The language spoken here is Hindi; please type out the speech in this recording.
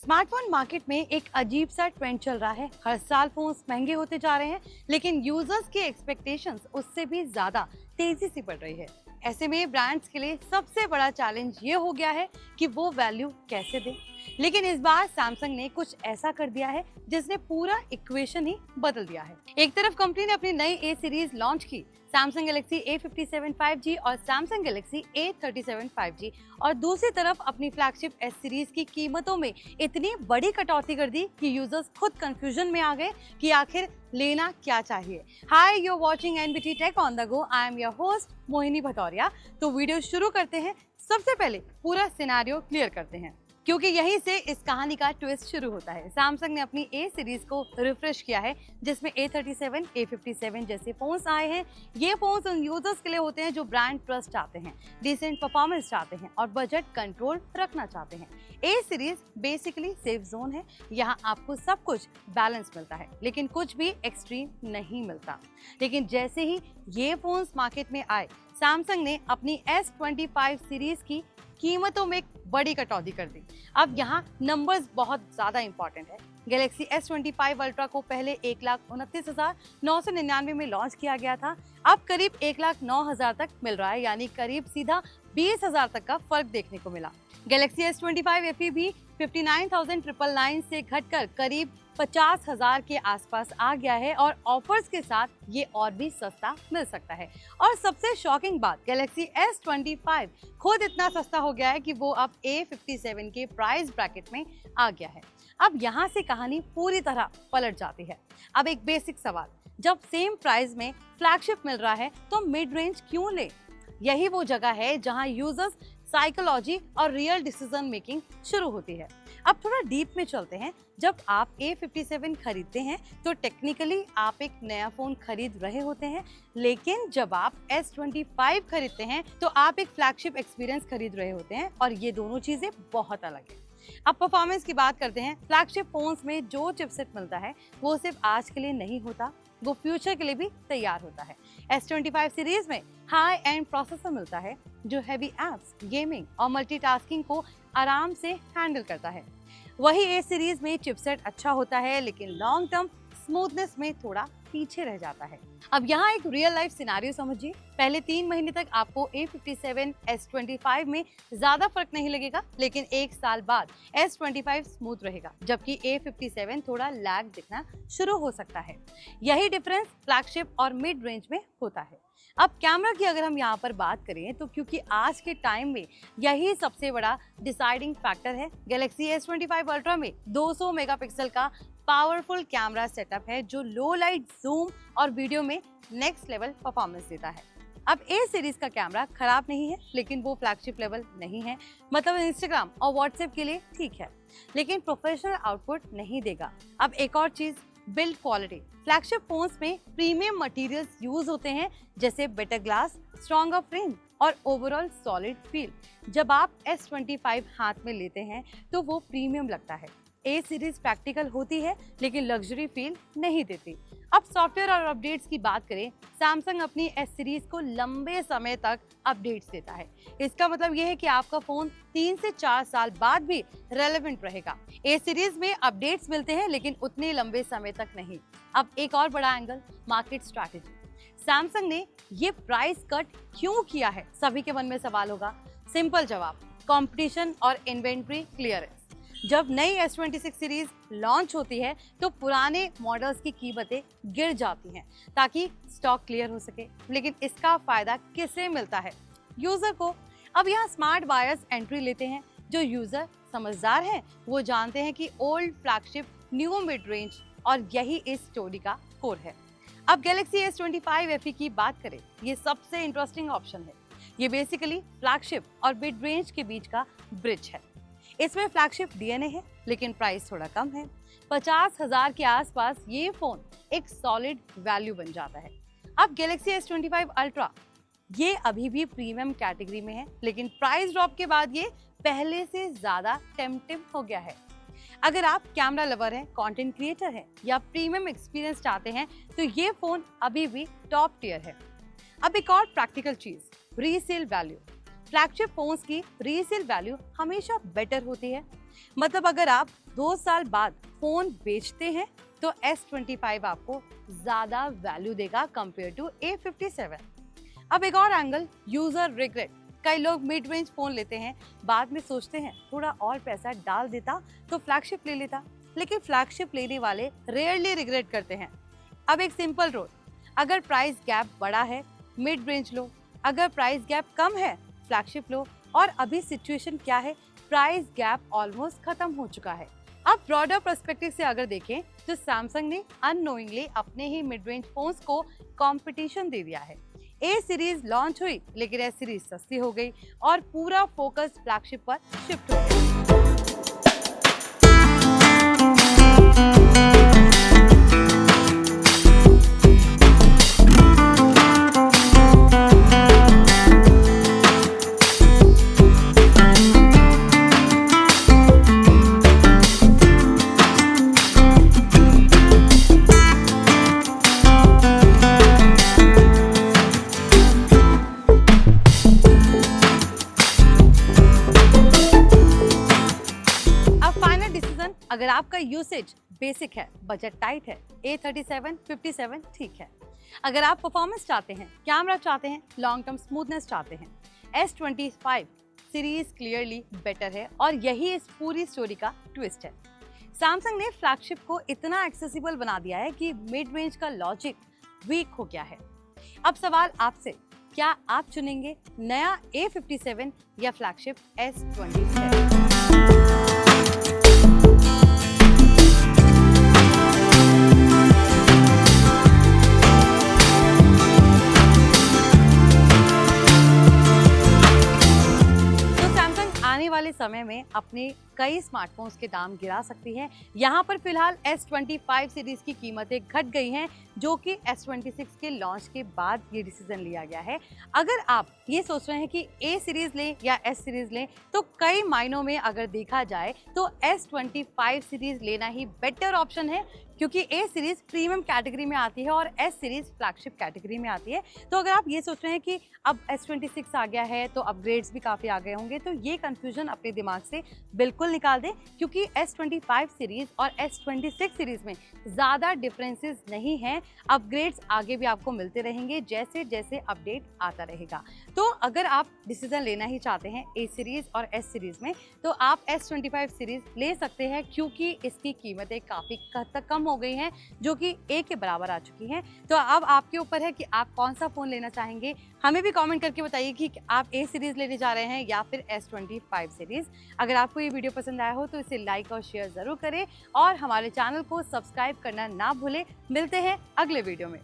स्मार्टफोन मार्केट में एक अजीब सा ट्रेंड चल रहा है। हर साल फोन्स महंगे होते जा रहे हैं, लेकिन यूजर्स के एक्सपेक्टेशंस उससे भी ज्यादा तेजी से बढ़ रही है। ऐसे में ब्रांड्स के लिए सबसे बड़ा चैलेंज ये हो गया है कि वो वैल्यू कैसे दें। लेकिन इस बार सैमसंग ने कुछ ऐसा कर दिया है जिसने पूरा इक्वेशन ही बदल दिया है। एक तरफ कंपनी ने अपनी नई ए सीरीज लॉन्च की, सैमसंग गैलेक्सी A57 5G और सैमसंग गैलेक्सी A37 5G, और दूसरी तरफ अपनी फ्लैगशिप एस सीरीज की कीमतों में इतनी बड़ी कटौती कर दी कि यूजर्स खुद कंफ्यूजन में आ गए कि आखिर लेना क्या चाहिए। Hi, you are watching NBT tech on the go. I am your host Mohini Bhatauria. तो वीडियो शुरू करते हैं। सबसे पहले पूरा सिनेरियो क्लियर करते हैं, क्योंकि यहीं से इस कहानी का ट्विस्ट शुरू होता है। सैमसंग ने अपनी ए सीरीज को रिफ्रेश किया है, जिसमें A37, A57 जैसे फोन्स आए हैं। ये फोन्स उन यूजर्स के लिए होते हैं जो ब्रांड ट्रस्ट चाहते हैं, डिसेंट परफॉर्मेंस चाहते हैं और बजट कंट्रोल रखना चाहते हैं। ए सीरीज बेसिकली सेफ जोन है। यहाँ आपको सब कुछ बैलेंस मिलता है, लेकिन कुछ भी एक्सट्रीम नहीं मिलता। लेकिन जैसे ही ये फोन्स मार्केट में आए, सैमसंग ने अपनी S25 सीरीज की कीमतों में एक बड़ी कटौती कर दी। अब यहाँ नंबर्स बहुत ज़्यादा इंपॉर्टेंट है। गैलेक्सी S25 अल्ट्रा को पहले 1,29,999 में लॉन्च किया गया था। अब करीब 1,09,000 तक मिल रहा है, यानी करीब सीधा 20,000 तक का फर्क देखने को मिला। गैलेक्सी S25 FE भी 59,999 से घटकर करीब 50,000 के आसपास आ गया है, और ऑफर्स के साथ ये और भी सस्ता मिल सकता है। और सबसे शॉकिंग बात, गैलेक्सी S25 खुद इतना सस्ता हो गया है कि वो अब A57 के प्राइस ब्रैकेट में आ गया है। अब यहाँ से कहानी पूरी तरह पलट जाती है। अब एक बेसिक सवाल, जब सेम प्राइस में फ्लैगशिप मिल रहा है तो मिड रेंज क्यों ले? यही वो जगह है जहाँ यूजर्स साइकोलॉजी और रियल डिसीजन मेकिंग शुरू होती है। अब थोड़ा डीप में चलते हैं। जब आप A57 खरीदते हैं तो टेक्निकली आप एक नया फोन खरीद रहे होते हैं, लेकिन जब आप S25 खरीदते हैं तो आप एक फ्लैगशिप एक्सपीरियंस खरीद रहे होते हैं, और ये दोनों चीजें बहुत अलग हैं। अब परफॉर्मेंस की बात करते हैं। फ्लैगशिप फोन्स में जो चिपसेट मिलता है वो सिर्फ आज के लिए नहीं होता, वो फ्यूचर के लिए भी तैयार होता है। S25 सीरीज में हाई एंड प्रोसेसर मिलता है जो हैवी एप्स, गेमिंग और मल्टीटास्किंग को आराम से हैंडल करता है। वही ए सीरीज में चिपसेट अच्छा होता है, लेकिन लॉन्ग टर्म स्मूथनेस में थोड़ा पीछे रह जाता है। अब यहाँ एक रियल लाइफ सिनेरियो समझिए। पहले 3 महीने तक आपको A57 S25 में ज्यादा फर्क नहीं लगेगा, लेकिन 1 साल बाद S25 स्मूथ रहेगा, जबकि A57 थोड़ा लैग दिखना शुरू हो सकता है। यही डिफरेंस फ्लैगशिप और मिड रेंज में होता है। अब कैमरा की अगर हम यहाँ पर बात करें तो क्योंकि आज के टाइम में यही सबसे बड़ा डिसाइडिंग फैक्टर है। गैलेक्सी S25 अल्ट्रा में 200 मेगापिक्सल का पावरफुल कैमरा सेटअप है, जो लो लाइट, जूम और वीडियो में नेक्स्ट लेवल परफॉर्मेंस देता है। अब ए सीरीज का कैमरा खराब नहीं है, लेकिन वो फ्लैगशिप लेवल नहीं है। मतलब इंस्टाग्राम और व्हाट्सएप के लिए ठीक है, लेकिन प्रोफेशनल आउटपुट नहीं देगा। अब एक और चीज, बिल्ड क्वालिटी। फ्लैगशिप फोन्स में प्रीमियम मटेरियल्स यूज होते हैं, जैसे बेटर ग्लास, स्ट्रॉन्गर फ्रेम और ओवरऑल सॉलिड फील। जब आप S25 हाथ में लेते हैं तो वो प्रीमियम लगता है। ए सीरीज प्रैक्टिकल होती है, लेकिन लग्जरी फील नहीं देती। अब सॉफ्टवेयर और अपडेट्स की बात करें, सैमसंग अपनी एस सीरीज को लंबे समय तक अपडेट्स देता है। इसका मतलब यह है कि आपका फोन 3 से 4 साल बाद भी रेलेवेंट रहेगा। ए सीरीज में अपडेट्स मिलते हैं, लेकिन उतने लंबे समय तक नहीं। अब एक और बड़ा एंगल, मार्केट स्ट्रैटेजी। सैमसंग ने ये प्राइस कट क्यों किया है? सभी के मन में सवाल होगा। सिंपल जवाब, कंपटीशन और इन्वेंट्री क्लियरेंस। जब नई S26 सीरीज लॉन्च होती है तो पुराने मॉडल्स की कीमतें गिर जाती हैं, ताकि स्टॉक क्लियर हो सके। लेकिन इसका फायदा किसे मिलता है? यूजर को। अब यहाँ स्मार्ट बायर्स एंट्री लेते हैं। जो यूजर समझदार हैं वो जानते हैं कि old flagship new mid range, और यही इस स्टोरी का कोर है। अब गैलेक्सी S25 FE की बात करें, ये सबसे इंटरेस्टिंग ऑप्शन है। ये बेसिकली फ्लैगशिप और मिड रेंज के बीच का ब्रिज है। इसमें फ्लैगशिप DNA है, लेकिन प्राइस थोड़ा कम है। 50,000 के आसपास ये फोन एक सॉलिड वैल्यू बन जाता है। अब गैलेक्सी S25 अल्ट्रा, ये अभी भी प्रीमियम कैटेगरी में है, लेकिन प्राइस ड्रॉप के बाद ये पहले से ज्यादा टेम्पटिव हो गया है। अगर आप कैमरा लवर हैं, कंटेंट क्रिएटर हैं या प्रीमियम एक्सपीरियंस चाहते हैं तो ये फोन अभी भी टॉप टियर है। अब एक और प्रैक्टिकल चीज, रीसेल वैल्यू। फ्लैगशिप फोन्स की रीसेल वैल्यू हमेशा बेटर होती है। मतलब अगर आप 2 साल बाद फोन बेचते हैं तो S25 आपको ज्यादा वैल्यू देगा कंपेयर टू A57। अब एक और एंगल, यूजर रिग्रेट। कई लोग मिड रेंज फोन लेते हैं, बाद में सोचते हैं थोड़ा और पैसा डाल देता तो फ्लैगशिप ले लेता, लेकिन फ्लैगशिप लेने वाले रेयरली रिग्रेट करते हैं। अब एक सिंपल रूल, अगर प्राइस गैप बड़ा है मिड रेंज लो, अगर प्राइस गैप कम है फ्लैगशिप लो। और अभी सिचुएशन क्या है, प्राइस गैप ऑलमोस्ट खत्म हो चुका है। अब ब्रॉडर पर्सपेक्टिव से अगर देखें तो सैमसंग ने अननोइंगली अपने ही मिड रेंज फोन्स को कंपटीशन दे दिया है। ए सीरीज लॉन्च हुई लेकिन एस सीरीज सस्ती हो गई और पूरा फोकस फ्लैगशिप पर शिफ्ट हो गया। अगर आपका यूसेज बेसिक है, बजट टाइट है, A37, 57 ठीक है। अगर आप परफॉर्मेंस चाहते हैं, कैमरा चाहते हैं, लॉन्ग टर्म स्मूथनेस चाहते हैं, S25 सीरीज क्लियरली बेटर है और यही इस पूरी स्टोरी का ट्विस्ट है। सैमसंग ने फ्लैगशिप को इतना एक्सेसिबल बना दिया है कि मिड रेंज का लॉजिक वीक हो गया है। अब सवाल आपसे, क्या आप चुनेंगे नया A57 या फ्लैगशिप S27? आने वाले समय में अपने कई स्मार्टफोन्स के दाम गिरा सकती है। यहाँ पर फिलहाल S25 सीरीज की कीमतें घट गई हैं, जो कि S26 के लॉन्च के बाद ये डिसीजन लिया गया है। अगर आप ये सोच रहे हैं कि A सीरीज लें या S सीरीज लें, तो कई मायनों में अगर देखा जाए तो S25 सीरीज लेना ही बेटर ऑप्शन है, क्योंकि A सीरीज प्रीमियम कैटेगरी में आती है और S सीरीज फ्लैगशिप कैटेगरी में आती है। तो अगर आप ये सोच रहे हैं कि अब S26 आ गया है तो अपग्रेड्स भी काफ़ी आ गए होंगे, तो ये कंफ्यूजन अपने दिमाग से बिल्कुल निकाल दें, क्योंकि S25 सीरीज और S26 सीरीज में ज़्यादा डिफरेंसेस नहीं हैं। अपग्रेड्स आगे भी आपको मिलते रहेंगे जैसे जैसे अपडेट आता रहेगा। तो अगर आप डिसीजन लेना ही चाहते हैं A सीरीज और S सीरीज में, तो आप S25 सीरीज ले सकते हैं, क्योंकि इसकी कीमतें काफ़ी हद तक कम हो गई हैं, जो कि A के बराबर आ चुकी हैं। तो अब आपके ऊपर है कि आप कौन सा फ़ोन लेना चाहेंगे। हमें भी कमेंट करके बताइए कि आप A सीरीज़ लेने जा रहे हैं या फिर S25 सीरीज़। अगर आपको ये वीडियो पसंद आया हो तो इसे लाइक और शेयर ज़रूर करें और हमारे चैनल को सब्सक्राइब करना ना भूलें। मिलते हैं अगले वीडियो में।